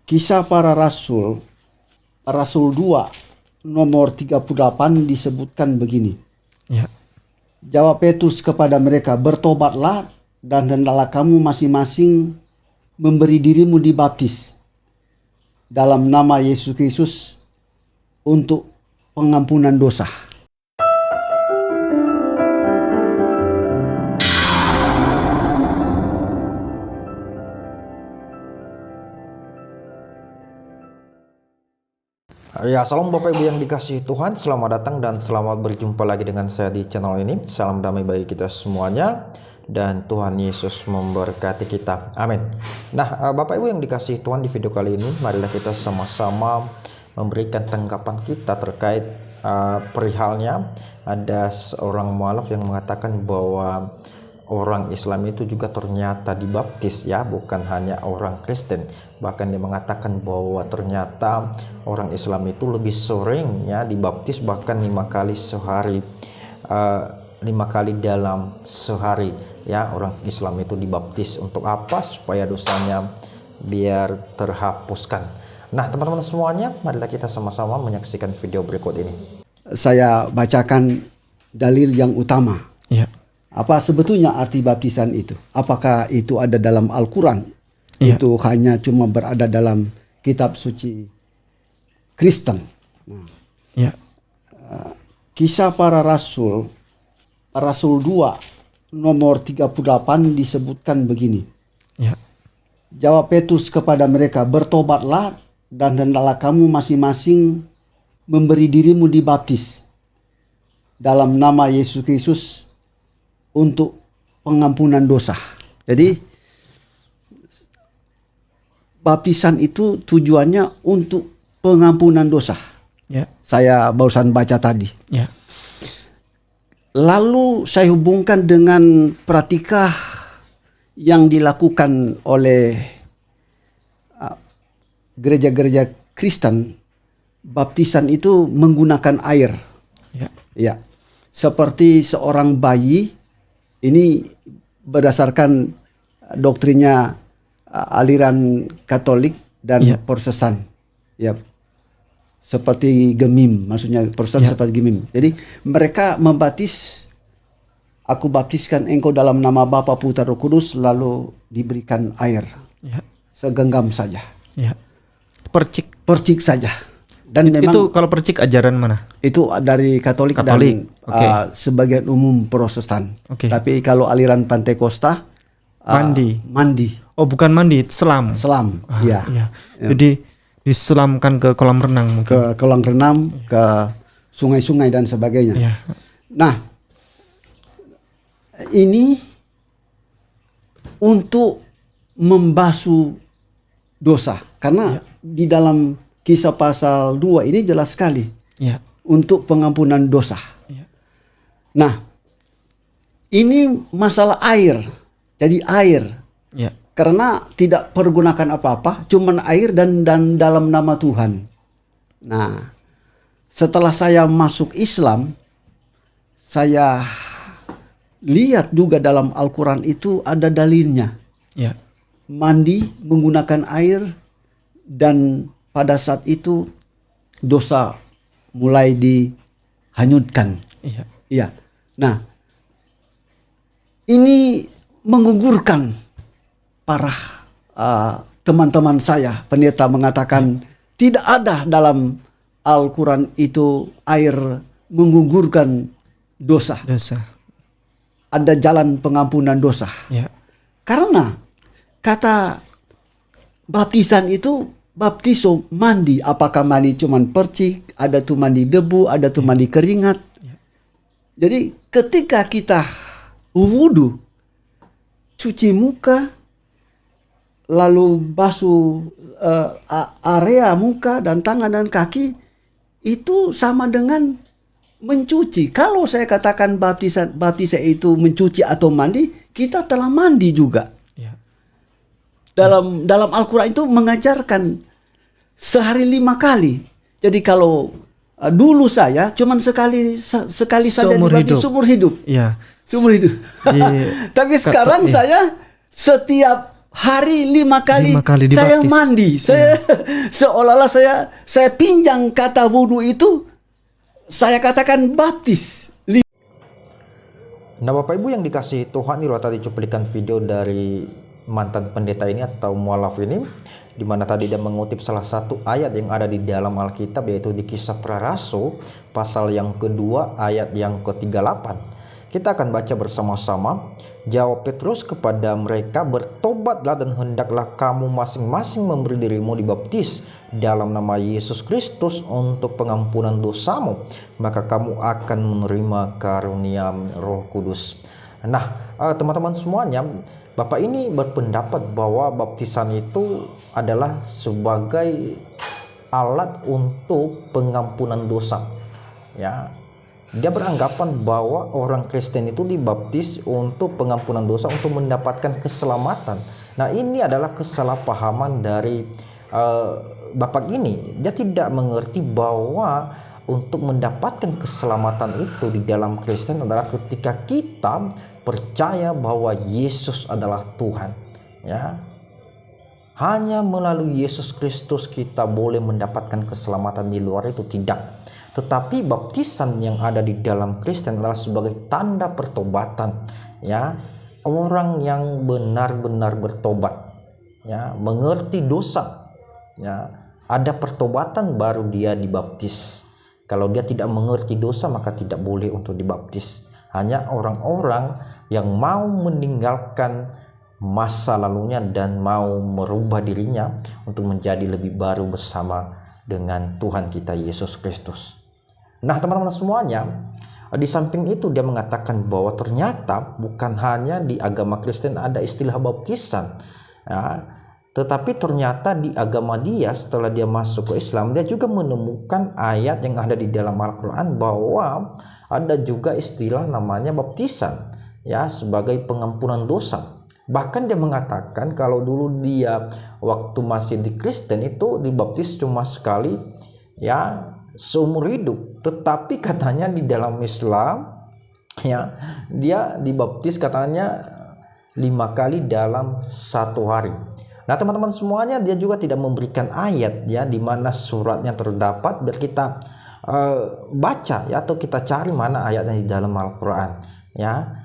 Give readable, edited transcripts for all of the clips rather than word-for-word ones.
Kisah Para Rasul, Rasul 2, nomor 38 disebutkan begini. Ya. Jawab Petrus kepada mereka, bertobatlah dan hendaklah kamu masing-masing memberi dirimu dibaptis dalam nama Yesus Kristus untuk pengampunan dosa. Ya, salam Bapak Ibu yang dikasihi Tuhan, selamat datang dan selamat berjumpa lagi dengan saya di channel ini. Salam damai bagi kita semuanya dan Tuhan Yesus memberkati kita. Amin. Nah, Bapak Ibu yang dikasihi Tuhan, di video kali ini marilah kita sama-sama memberikan tanggapan kita terkait perihalnya ada seorang mualaf yang mengatakan bahwa orang Islam itu juga ternyata dibaptis, ya, bukan hanya orang Kristen. Bahkan dia mengatakan bahwa ternyata orang Islam itu lebih sering, ya, dibaptis bahkan 5 kali sehari, 5 kali dalam sehari, ya, orang Islam itu dibaptis. Untuk apa? Supaya dosanya biar terhapuskan. Nah, teman-teman semuanya, marilah kita sama-sama menyaksikan video berikut ini. Saya bacakan dalil yang utama. Ya. Apa sebetulnya arti baptisan itu? Apakah itu ada dalam Al-Quran? Ya. Itu hanya cuma berada dalam kitab suci Kristen. Nah, Ya. Kisah Para Rasul, Rasul 2, nomor 38 disebutkan begini. Ya. Jawab Petrus kepada mereka, bertobatlah dan hendaklah kamu masing-masing memberi dirimu dibaptis dalam nama Yesus Kristus untuk pengampunan dosa. Jadi baptisan itu tujuannya untuk pengampunan dosa. Ya. Saya barusan baca tadi. Ya. Lalu saya hubungkan dengan praktika yang dilakukan oleh gereja-gereja Kristen. Baptisan itu menggunakan air. Ya. Ya. Seperti seorang bayi. Ini berdasarkan doktrinnya aliran Katolik dan Ya. Protestan. Ya. Seperti gemim, maksudnya Protestan Ya. seperti gemim. Jadi mereka membaptis, aku baptiskan engkau dalam nama Bapa, Putra, Roh Kudus, lalu diberikan air. Ya. Segenggam saja. Ya. Percik saja. Dan memang itu kalau percik ajaran mana? itu dari Katolik. Dan Oke. sebagian umum Protestan. Oke. Tapi kalau aliran Pantekosta mandi. Oh, bukan mandi, selam. Selam. Ya. Ya. Jadi diselamkan ke kolam renang mungkin. Ke kolam renang, ke sungai-sungai dan sebagainya. Ya. Nah, ini untuk membasuh dosa. Karena di dalam Kisah pasal 2 ini jelas sekali. Ya. Untuk pengampunan dosa. Ya. Nah, ini masalah air. Jadi air. Ya. Karena tidak pergunakan apa-apa, cuman air dan dalam nama Tuhan. Nah, setelah saya masuk Islam, saya lihat juga dalam Al-Quran itu ada dalilnya. Ya. Mandi menggunakan air dan pada saat itu dosa mulai dihanyutkan. Iya. Iya. Nah, ini menggugurkan para teman-teman saya. Pendeta mengatakan tidak ada dalam Al-Quran itu air menggugurkan dosa. Ada jalan pengampunan dosa. Ya. Karena kata baptisan itu baptiso, mandi. Apakah mandi cuman percik, ada tuh mandi debu, ada tuh mandi keringat. Jadi ketika kita wudu, cuci muka, lalu basuh area muka dan tangan dan kaki, itu sama dengan mencuci. Kalau saya katakan baptisan itu mencuci atau mandi, kita telah mandi juga. Dalam Al-Quran itu mengajarkan sehari 5 kali. Jadi kalau dulu saya cuman sekali saja dibaptis seumur hidup. Iya. Seumur hidup. Tapi sekarang saya setiap hari 5 kali, 5 kali saya dibaptis. mandi. Saya seolah-olah saya pinjang kata wudhu itu, saya katakan baptis. Nah Bapak Ibu yang dikasihi Tuhan, ini tadi cuplikan video dari mantan pendeta ini atau mualaf ini, di mana tadi dia mengutip salah satu ayat yang ada di dalam Alkitab, yaitu di Kisah Para Rasul pasal yang kedua ayat yang ke-38. Kita akan baca bersama-sama. Jawab Petrus kepada mereka, bertobatlah dan hendaklah kamu masing-masing memberi dirimu dibaptis dalam nama Yesus Kristus untuk pengampunan dosamu, maka kamu akan menerima karunia Roh Kudus. Nah, teman-teman semuanya, Bapak ini berpendapat bahwa baptisan itu adalah sebagai alat untuk pengampunan dosa. Ya, dia beranggapan bahwa orang Kristen itu dibaptis untuk pengampunan dosa, untuk mendapatkan keselamatan. Nah, ini adalah kesalahpahaman dari Bapak ini. Dia tidak mengerti bahwa untuk mendapatkan keselamatan itu di dalam Kristen adalah ketika kita percaya bahwa Yesus adalah Tuhan. Ya, hanya melalui Yesus Kristus kita boleh mendapatkan keselamatan, di luar itu tidak. Tetapi baptisan yang ada di dalam Kristen adalah sebagai tanda pertobatan. Ya, orang yang benar-benar bertobat, ya, mengerti dosa, ya, ada pertobatan baru dia dibaptis. Kalau dia tidak mengerti dosa, maka tidak boleh untuk dibaptis. Hanya orang-orang yang mau meninggalkan masa lalunya dan mau merubah dirinya untuk menjadi lebih baru bersama dengan Tuhan kita Yesus Kristus. Nah teman-teman semuanya, di samping itu dia mengatakan bahwa ternyata bukan hanya di agama Kristen ada istilah baptisan, ya, tetapi ternyata di agama dia setelah dia masuk ke Islam, dia juga menemukan ayat yang ada di dalam Al-Quran bahwa ada juga istilah namanya baptisan, ya, sebagai pengampunan dosa. Bahkan dia mengatakan kalau dulu dia waktu masih di Kristen itu dibaptis cuma sekali, ya, seumur hidup. Tetapi katanya di dalam Islam, ya, dia dibaptis katanya 5 kali dalam 1 hari. Nah teman-teman semuanya, dia juga tidak memberikan ayat, ya, di mana suratnya terdapat, dan kita baca, ya, atau kita cari mana ayatnya di dalam Al-Quran, ya.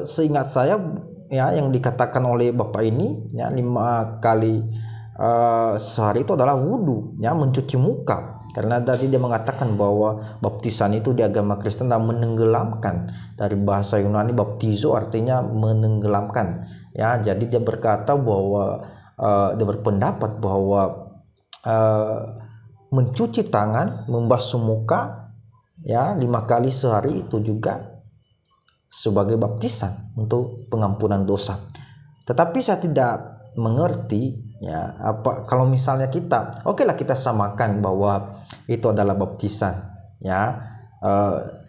Seingat saya, ya, yang dikatakan oleh Bapak ini, ya, 5 kali sehari itu adalah wudhu, ya, mencuci muka. Karena tadi dia mengatakan bahwa baptisan itu di agama Kristen adalah menenggelamkan. Dari bahasa Yunani baptizo artinya menenggelamkan. Ya, jadi dia berkata bahwa dia berpendapat bahwa mencuci tangan, membasuh muka, ya, 5 kali sehari itu juga sebagai baptisan untuk pengampunan dosa. Tetapi saya tidak mengerti, ya, apa kalau misalnya kita lah kita samakan bahwa itu adalah baptisan, ya,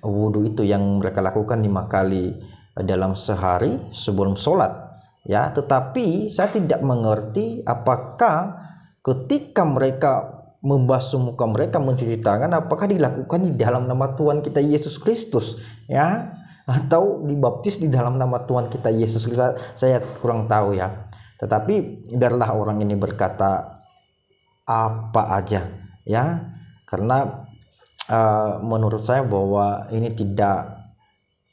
wudhu itu yang mereka lakukan 5 kali dalam sehari sebelum sholat, ya. Tetapi saya tidak mengerti apakah ketika mereka membasuh muka mereka, mencuci tangan, apakah dilakukan di dalam nama Tuhan kita Yesus Kristus, ya, atau dibaptis di dalam nama Tuhan kita Yesus Kristus. Saya kurang tahu, ya. Tetapi biarlah orang ini berkata apa aja, ya, karena menurut saya bahwa ini tidak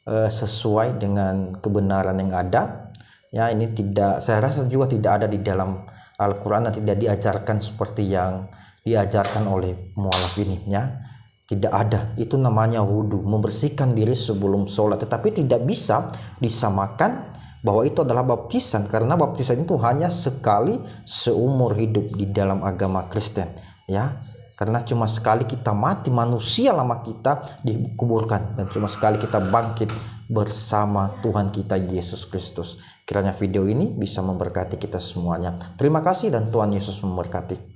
sesuai dengan kebenaran yang ada, ya. Ini tidak, saya rasa juga tidak ada di dalam Al-Quran dan tidak diajarkan seperti yang diajarkan oleh mualaf ini, ya. Tidak ada. Itu namanya wudhu, membersihkan diri sebelum sholat. Tetapi tidak bisa disamakan bahwa itu adalah baptisan, karena baptisan itu hanya sekali seumur hidup di dalam agama Kristen, ya. Karena cuma sekali kita mati, manusia lama kita dikuburkan, dan cuma sekali kita bangkit bersama Tuhan kita Yesus Kristus. Kiranya video ini bisa memberkati kita semuanya. Terima kasih dan Tuhan Yesus memberkati.